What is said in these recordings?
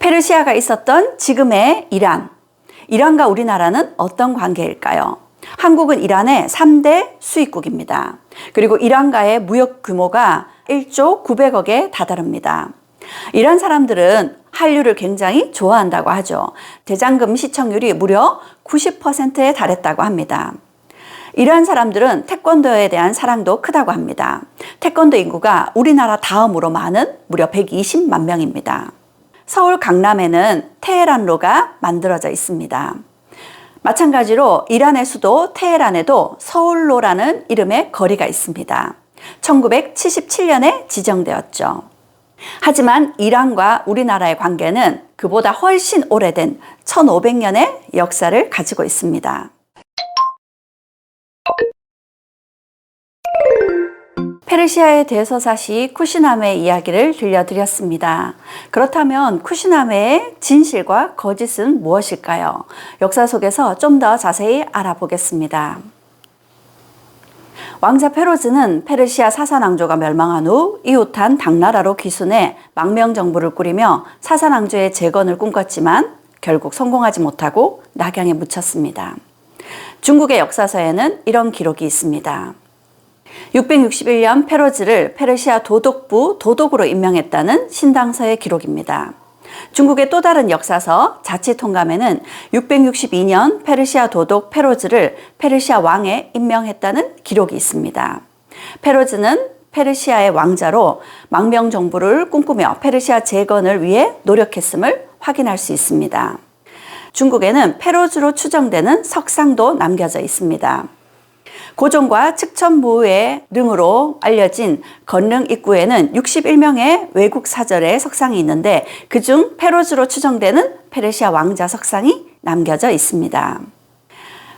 페르시아가 있었던 지금의 이란. 이란과 우리나라는 어떤 관계일까요? 한국은 이란의 3대 수입국입니다. 그리고 이란과의 무역 규모가 1조 900억에 다다릅니다. 이란 사람들은 한류를 굉장히 좋아한다고 하죠. 대장금 시청률이 무려 90%에 달했다고 합니다. 이란 사람들은 태권도에 대한 사랑도 크다고 합니다. 태권도 인구가 우리나라 다음으로 많은 무려 120만 명입니다. 서울 강남에는 테헤란로가 만들어져 있습니다. 마찬가지로 이란의 수도 테헤란에도 서울로라는 이름의 거리가 있습니다. 1977년에 지정되었죠. 하지만 이란과 우리나라의 관계는 그보다 훨씬 오래된 1500년의 역사를 가지고 있습니다. 페르시아의 대서사시 쿠시나메의 이야기를 들려드렸습니다. 그렇다면 쿠시나메의 진실과 거짓은 무엇일까요? 역사 속에서 좀 더 자세히 알아보겠습니다. 왕자 페로즈는 페르시아 사산왕조가 멸망한 후 이웃한 당나라로 귀순해 망명정부를 꾸리며 사산왕조의 재건을 꿈꿨지만 결국 성공하지 못하고 낙양에 묻혔습니다. 중국의 역사서에는 이런 기록이 있습니다. 661년 페로즈를 페르시아 도독부 도독으로 임명했다는 신당서의 기록입니다. 중국의 또 다른 역사서 자치통감에는 662년 페르시아 도독 페로즈를 페르시아 왕에 임명했다는 기록이 있습니다. 페로즈는 페르시아의 왕자로 망명정부를 꿈꾸며 페르시아 재건을 위해 노력했음을 확인할 수 있습니다. 중국에는 페로즈로 추정되는 석상도 남겨져 있습니다. 고종과 측천무의 릉으로 알려진 건릉 입구에는 61명의 외국 사절의 석상이 있는데 그중 페로즈로 추정되는 페르시아 왕자 석상이 남겨져 있습니다.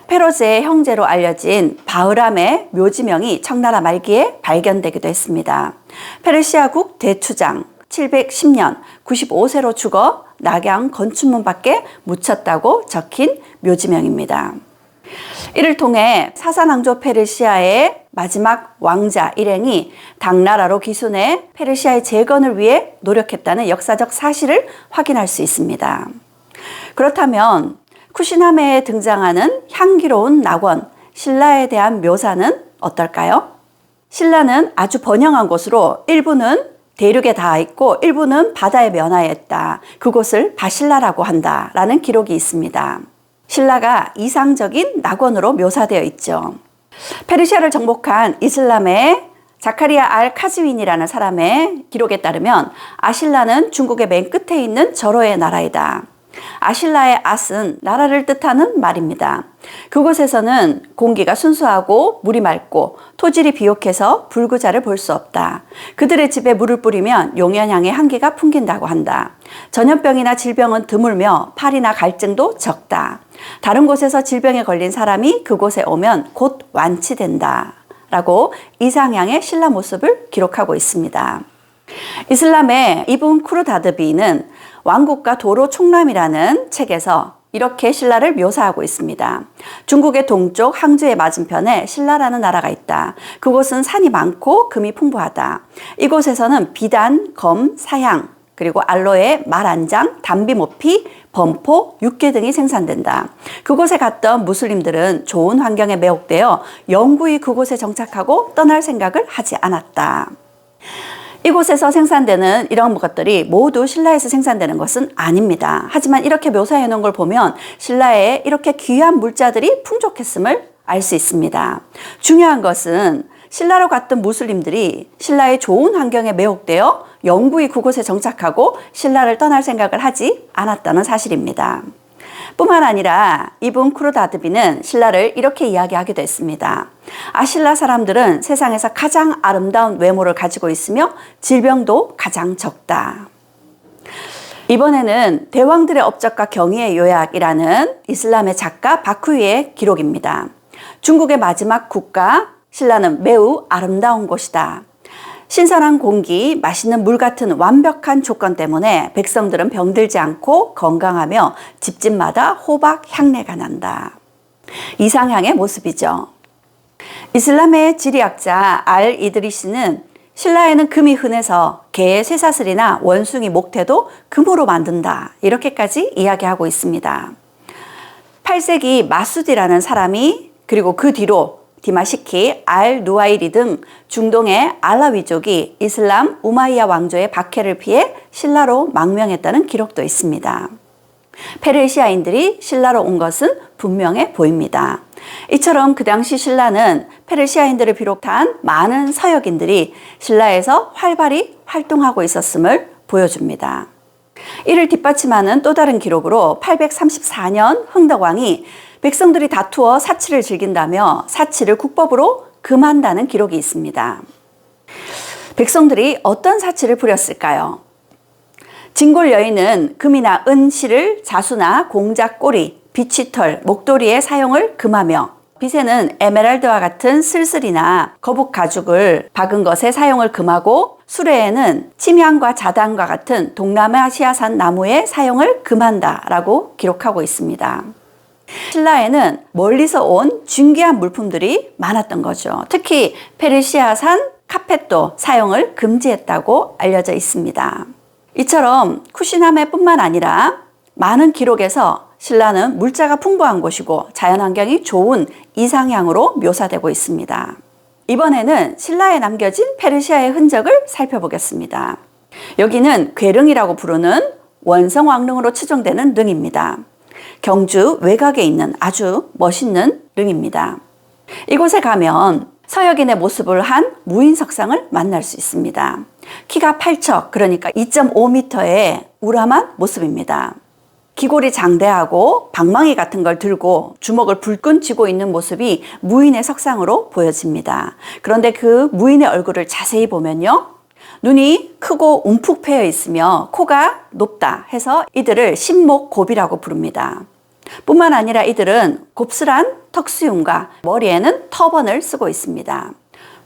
페로즈의 형제로 알려진 바흐람의 묘지명이 청나라 말기에 발견되기도 했습니다. 페르시아국 대추장 710년 95세로 죽어 낙양 건춘문 밖에 묻혔다고 적힌 묘지명입니다. 이를 통해 사산왕조 페르시아의 마지막 왕자 일행이 당나라로 귀순해 페르시아의 재건을 위해 노력했다는 역사적 사실을 확인할 수 있습니다. 그렇다면 쿠시나메에 등장하는 향기로운 낙원 신라에 대한 묘사는 어떨까요? 신라는 아주 번영한 곳으로 일부는 대륙에 닿아 있고 일부는 바다에 면하여 있다. 그곳을 바실라라고 한다라는 기록이 있습니다. 신라가 이상적인 낙원으로 묘사되어 있죠. 페르시아를 정복한 이슬람의 자카리아 알 카즈윈이라는 사람의 기록에 따르면 아실라는 중국의 맨 끝에 있는 절호의 나라이다. 아실라의 앗은 나라를 뜻하는 말입니다. 그곳에서는 공기가 순수하고 물이 맑고 토질이 비옥해서 불구자를 볼 수 없다. 그들의 집에 물을 뿌리면 용연향의 향기가 풍긴다고 한다. 전염병이나 질병은 드물며 파리나 갈증도 적다. 다른 곳에서 질병에 걸린 사람이 그곳에 오면 곧 완치된다. 라고 이상향의 신라 모습을 기록하고 있습니다. 이슬람의 이븐 쿠르다드비는 왕국과 도로 총람이라는 책에서 이렇게 신라를 묘사하고 있습니다. 중국의 동쪽 항저의 맞은편에 신라라는 나라가 있다. 그곳은 산이 많고 금이 풍부하다. 이곳에서는 비단, 검, 사향, 그리고 알로에, 말안장, 담비모피, 범포, 육계 등이 생산된다. 그곳에 갔던 무슬림들은 좋은 환경에 매혹되어 영구히 그곳에 정착하고 떠날 생각을 하지 않았다. 이곳에서 생산되는 이런 것들이 모두 신라에서 생산되는 것은 아닙니다. 하지만 이렇게 묘사해 놓은 걸 보면 신라에 이렇게 귀한 물자들이 풍족했음을 알 수 있습니다. 중요한 것은 신라로 갔던 무슬림들이 신라의 좋은 환경에 매혹되어 영구히 그곳에 정착하고 신라를 떠날 생각을 하지 않았다는 사실입니다. 뿐만 아니라 이븐 쿠르다드비는 신라를 이렇게 이야기하기도 했습니다. 아실라 사람들은 세상에서 가장 아름다운 외모를 가지고 있으며 질병도 가장 적다. 이번에는 대왕들의 업적과 경의의 요약이라는 이슬람의 작가 바쿠이의 기록입니다. 중국의 마지막 국가 신라는 매우 아름다운 곳이다. 신선한 공기, 맛있는 물 같은 완벽한 조건 때문에 백성들은 병들지 않고 건강하며 집집마다 호박 향내가 난다. 이상향의 모습이죠. 이슬람의 지리학자 알 이드리시는 신라에는 금이 흔해서 개의 쇠사슬이나 원숭이 목태도 금으로 만든다. 이렇게까지 이야기하고 있습니다. 8세기 마수디라는 사람이 그리고 그 뒤로 디마시키, 알-누아이리 등 중동의 알라위족이 이슬람 우마이야 왕조의 박해를 피해 신라로 망명했다는 기록도 있습니다. 페르시아인들이 신라로 온 것은 분명해 보입니다. 이처럼 그 당시 신라는 페르시아인들을 비롯한 많은 서역인들이 신라에서 활발히 활동하고 있었음을 보여줍니다. 이를 뒷받침하는 또 다른 기록으로 834년 흥덕왕이 백성들이 다투어 사치를 즐긴다며 사치를 국법으로 금한다는 기록이 있습니다. 백성들이 어떤 사치를 부렸을까요? 진골 여인은 금이나 은, 실을 자수나 공작 꼬리, 비치털, 목도리의 사용을 금하며 빗에는 에메랄드와 같은 슬슬이나 거북 가죽을 박은 것의 사용을 금하고 수레에는 침향과 자단과 같은 동남아시아산 나무의 사용을 금한다라고 기록하고 있습니다. 신라에는 멀리서 온 중귀한 물품들이 많았던 거죠. 특히 페르시아산 카펫도 사용을 금지했다고 알려져 있습니다. 이처럼 쿠시나메뿐만 아니라 많은 기록에서 신라는 물자가 풍부한 곳이고 자연환경이 좋은 이상향으로 묘사되고 있습니다. 이번에는 신라에 남겨진 페르시아의 흔적을 살펴보겠습니다. 여기는 괴릉이라고 부르는 원성왕릉으로 추정되는 릉입니다. 경주 외곽에 있는 아주 멋있는 릉입니다. 이곳에 가면 서역인의 모습을 한 무인석상을 만날 수 있습니다. 키가 8척, 그러니까 2.5m의 우람한 모습입니다. 기골이 장대하고 방망이 같은 걸 들고 주먹을 불끈 쥐고 있는 모습이 무인의 석상으로 보여집니다. 그런데 그 무인의 얼굴을 자세히 보면요. 눈이 크고 움푹 패여 있으며 코가 높다 해서 이들을 신목곱이라고 부릅니다. 뿐만 아니라 이들은 곱슬한 턱수염과 머리에는 터번을 쓰고 있습니다.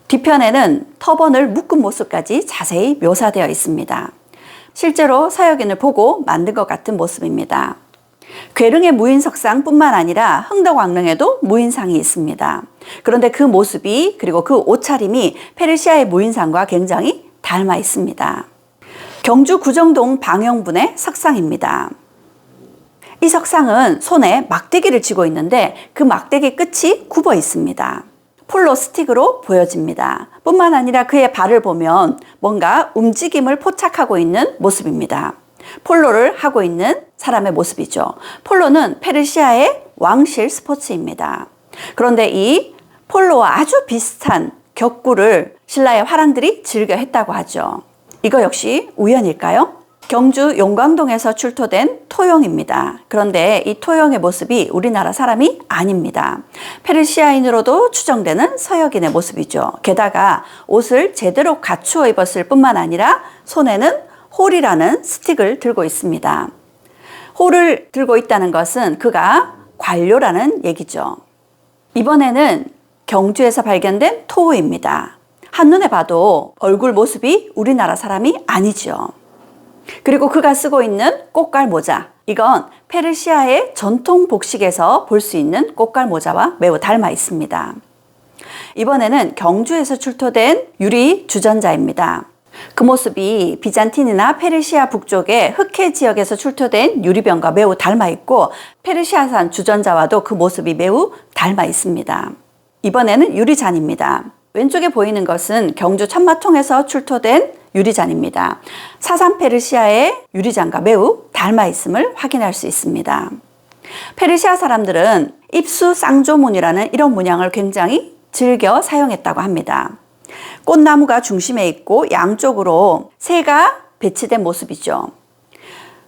뒤편에는 터번을 묶은 모습까지 자세히 묘사되어 있습니다. 실제로 서역인을 보고 만든 것 같은 모습입니다. 괴릉의 무인석상 뿐만 아니라 흥덕왕릉에도 무인상이 있습니다. 그런데 그 모습이 그리고 그 옷차림이 페르시아의 무인상과 굉장히 닮아 있습니다. 경주 구정동 방영분의 석상입니다. 이 석상은 손에 막대기를 쥐고 있는데 그 막대기 끝이 굽어 있습니다. 폴로 스틱으로 보여집니다. 뿐만 아니라 그의 발을 보면 뭔가 움직임을 포착하고 있는 모습입니다. 폴로를 하고 있는 사람의 모습이죠. 폴로는 페르시아의 왕실 스포츠입니다. 그런데 이 폴로와 아주 비슷한 격구를 신라의 화랑들이 즐겨 했다고 하죠. 이거 역시 우연일까요? 경주 용광동에서 출토된 토용입니다. 그런데 이 토용의 모습이 우리나라 사람이 아닙니다. 페르시아인으로도 추정되는 서역인의 모습이죠. 게다가 옷을 제대로 갖추어 입었을 뿐만 아니라 손에는 홀이라는 스틱을 들고 있습니다. 홀을 들고 있다는 것은 그가 관료라는 얘기죠. 이번에는 경주에서 발견된 토우입니다. 한눈에 봐도 얼굴 모습이 우리나라 사람이 아니죠. 그리고 그가 쓰고 있는 꽃갈 모자, 이건 페르시아의 전통 복식에서 볼 수 있는 꽃갈 모자와 매우 닮아 있습니다. 이번에는 경주에서 출토된 유리 주전자입니다. 그 모습이 비잔틴이나 페르시아 북쪽의 흑해 지역에서 출토된 유리병과 매우 닮아 있고 페르시아산 주전자와도 그 모습이 매우 닮아 있습니다. 이번에는 유리잔입니다. 왼쪽에 보이는 것은 경주 천마통에서 출토된 유리잔입니다. 사산 페르시아의 유리잔과 매우 닮아 있음을 확인할 수 있습니다. 페르시아 사람들은 입수 쌍조문이라는 이런 문양을 굉장히 즐겨 사용했다고 합니다. 꽃나무가 중심에 있고 양쪽으로 새가 배치된 모습이죠.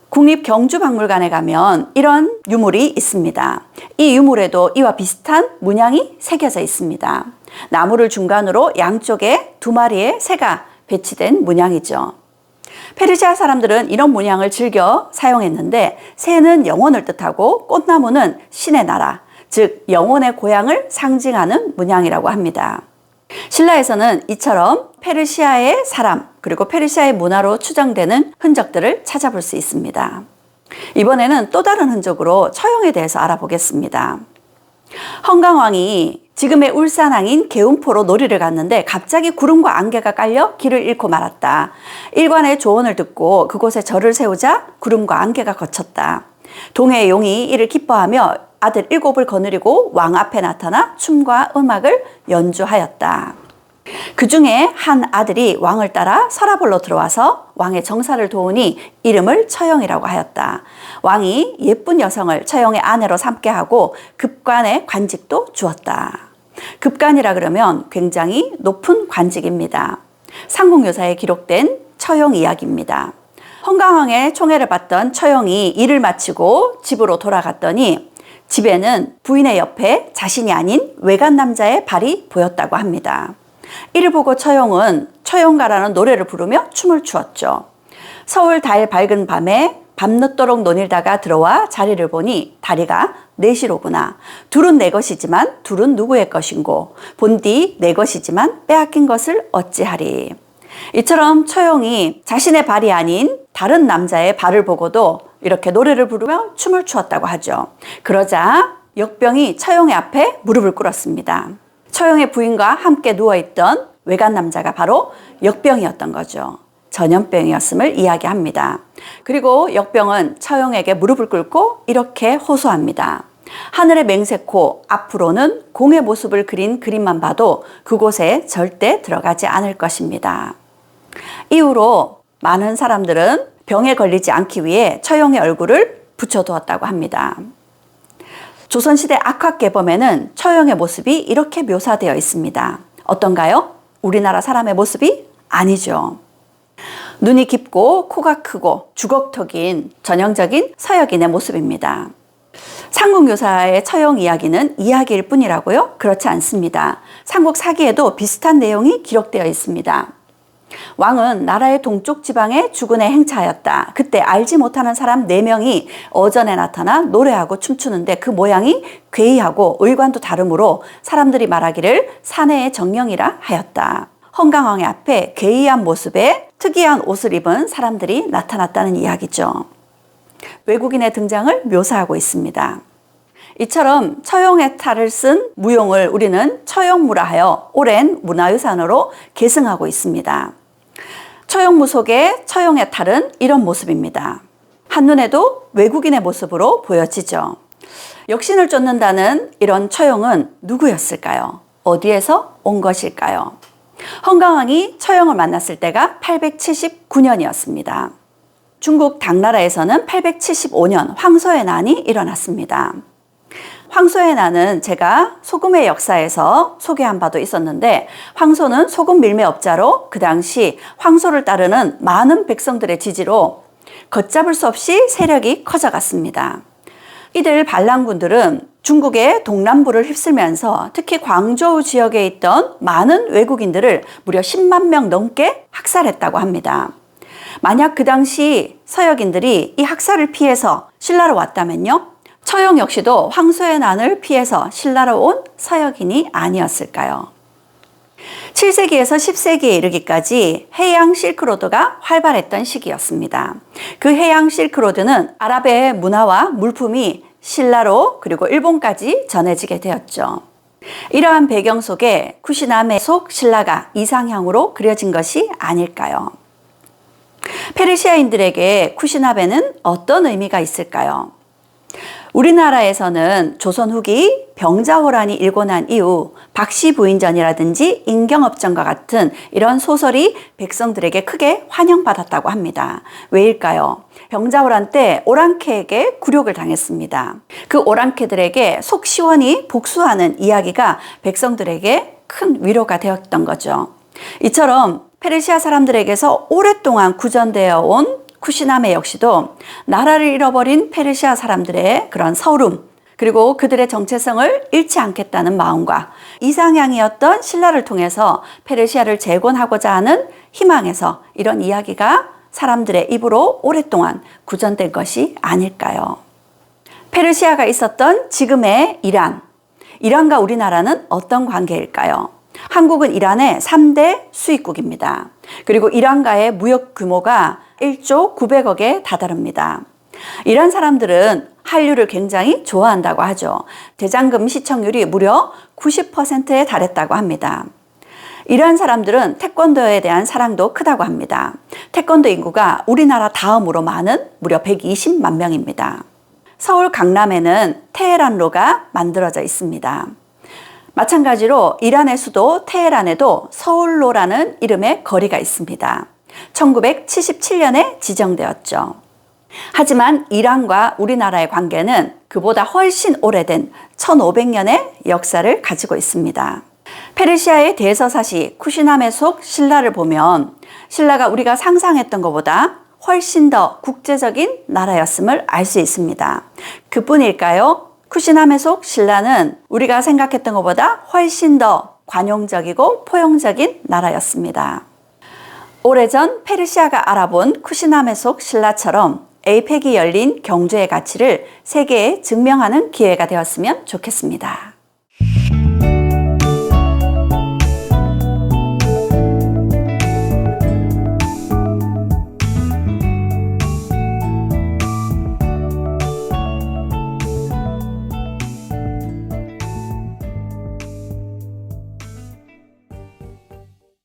국립경주박물관에 가면 이런 유물이 있습니다. 이 유물에도 이와 비슷한 문양이 새겨져 있습니다. 나무를 중간으로 양쪽에 두 마리의 새가 배치된 문양이죠. 페르시아 사람들은 이런 문양을 즐겨 사용했는데 새는 영혼을 뜻하고 꽃나무는 신의 나라, 즉 영혼의 고향을 상징하는 문양이라고 합니다. 신라에서는 이처럼 페르시아의 사람 그리고 페르시아의 문화로 추정되는 흔적들을 찾아볼 수 있습니다. 이번에는 또 다른 흔적으로 처형에 대해서 알아보겠습니다. 헝강왕이 지금의 울산항인 계운포로 놀이를 갔는데 갑자기 구름과 안개가 깔려 길을 잃고 말았다. 일관의 조언을 듣고 그곳에 절을 세우자 구름과 안개가 걷혔다. 동해의 용이 이를 기뻐하며 아들 7을 거느리고 왕 앞에 나타나 춤과 음악을 연주하였다. 그 중에 한 아들이 왕을 따라 서라벌로 들어와서 왕의 정사를 도우니 이름을 처형이라고 하였다. 왕이 예쁜 여성을 처형의 아내로 삼게 하고 급관의 관직도 주었다. 급관이라 그러면 굉장히 높은 관직입니다. 삼국유사에 기록된 처형 이야기입니다. 헌강왕의 총애를 받던 처형이 일을 마치고 집으로 돌아갔더니 집에는 부인의 옆에 자신이 아닌 외간 남자의 발이 보였다고 합니다. 이를 보고 처형은 처형가라는 노래를 부르며 춤을 추었죠. 서울 달 밝은 밤에 밤늦도록 논일다가 들어와 자리를 보니 다리가 넷이로구나. 둘은 내 것이지만 둘은 누구의 것인고 본디 내 것이지만 빼앗긴 것을 어찌하리. 이처럼 처형이 자신의 발이 아닌 다른 남자의 발을 보고도 이렇게 노래를 부르며 춤을 추었다고 하죠. 그러자 역병이 처형의 앞에 무릎을 꿇었습니다. 처형의 부인과 함께 누워있던 외간 남자가 바로 역병이었던 거죠. 전염병이었음을 이야기합니다. 그리고 역병은 처형에게 무릎을 꿇고 이렇게 호소합니다. 하늘의 맹세코 앞으로는 공의 모습을 그린 그림만 봐도 그곳에 절대 들어가지 않을 것입니다. 이후로 많은 사람들은 병에 걸리지 않기 위해 처형의 얼굴을 붙여두었다고 합니다. 조선시대 악학개범에는 처형의 모습이 이렇게 묘사되어 있습니다. 어떤가요? 우리나라 사람의 모습이 아니죠. 눈이 깊고 코가 크고 주걱턱인 전형적인 서역인의 모습입니다. 삼국유사의 처형 이야기는 이야기일 뿐이라고요? 그렇지 않습니다. 삼국사기에도 비슷한 내용이 기록되어 있습니다. 왕은 나라의 동쪽 지방에 주군에 행차하였다. 그때 알지 못하는 사람 4명이 어전에 나타나 노래하고 춤추는데 그 모양이 괴이하고 의관도 다르므로 사람들이 말하기를 사내의 정령이라 하였다. 헌강왕의 앞에 괴이한 모습에 특이한 옷을 입은 사람들이 나타났다는 이야기죠. 외국인의 등장을 묘사하고 있습니다. 이처럼 처형의 탈을 쓴 무용을 우리는 처형무라 하여 오랜 문화유산으로 계승하고 있습니다. 처형무 속의 처형의 탈은 이런 모습입니다. 한눈에도 외국인의 모습으로 보여지죠. 역신을 쫓는다는 이런 처형은 누구였을까요? 어디에서 온 것일까요? 헌강왕이 처형을 만났을 때가 879년이었습니다. 중국 당나라에서는 875년 황소의 난이 일어났습니다. 황소의 난은 제가 소금의 역사에서 소개한 바도 있었는데 황소는 소금 밀매업자로 그 당시 황소를 따르는 많은 백성들의 지지로 걷잡을 수 없이 세력이 커져갔습니다. 이들 반란군들은 중국의 동남부를 휩쓸면서 특히 광저우 지역에 있던 많은 외국인들을 무려 10만 명 넘게 학살했다고 합니다. 만약 그 당시 서역인들이 이 학살을 피해서 신라로 왔다면요? 처형 역시도 황소의 난을 피해서 신라로 온 서역인이 아니었을까요? 7세기에서 10세기에 이르기까지 해양 실크로드가 활발했던 시기였습니다. 그 해양 실크로드는 아랍의 문화와 물품이 신라로 그리고 일본까지 전해지게 되었죠. 이러한 배경 속에 쿠시나베 속 신라가 이상향으로 그려진 것이 아닐까요? 페르시아인들에게 쿠시나베는 어떤 의미가 있을까요? 우리나라에서는 조선 후기 병자호란이 일고 난 이후 박씨부인전이라든지 인경업전과 같은 이런 소설이 백성들에게 크게 환영받았다고 합니다. 왜일까요? 병자호란 때 오랑캐에게 굴욕을 당했습니다. 그 오랑캐들에게 속 시원히 복수하는 이야기가 백성들에게 큰 위로가 되었던 거죠. 이처럼 페르시아 사람들에게서 오랫동안 구전되어 온 쿠시나베 역시도 나라를 잃어버린 페르시아 사람들의 그런 서름, 그리고 그들의 정체성을 잃지 않겠다는 마음과 이상향이었던 신라를 통해서 페르시아를 재건하고자 하는 희망에서 이런 이야기가 사람들의 입으로 오랫동안 구전된 것이 아닐까요? 페르시아가 있었던 지금의 이란과 우리나라는 어떤 관계일까요? 한국은 이란의 3대 수입국입니다. 그리고 이란과의 무역 규모가 1조 900억에 다다릅니다. 이란 사람들은 한류를 굉장히 좋아한다고 하죠. 대장금 시청률이 무려 90%에 달했다고 합니다. 이러한 사람들은 태권도에 대한 사랑도 크다고 합니다. 태권도 인구가 우리나라 다음으로 많은 무려 120만 명입니다. 서울 강남에는 테헤란로가 만들어져 있습니다. 마찬가지로 이란의 수도 테헤란에도 서울로라는 이름의 거리가 있습니다. 1977년에 지정되었죠. 하지만 이란과 우리나라의 관계는 그보다 훨씬 오래된 1500년의 역사를 가지고 있습니다. 페르시아의 대서사시 쿠시나메 속 신라를 보면 신라가 우리가 상상했던 것보다 훨씬 더 국제적인 나라였음을 알 수 있습니다. 그뿐일까요? 쿠시나메 속 신라는 우리가 생각했던 것보다 훨씬 더 관용적이고 포용적인 나라였습니다. 오래전 페르시아가 알아본 쿠시나메 속 신라처럼 에이펙이 열린 경주의 가치를 세계에 증명하는 기회가 되었으면 좋겠습니다.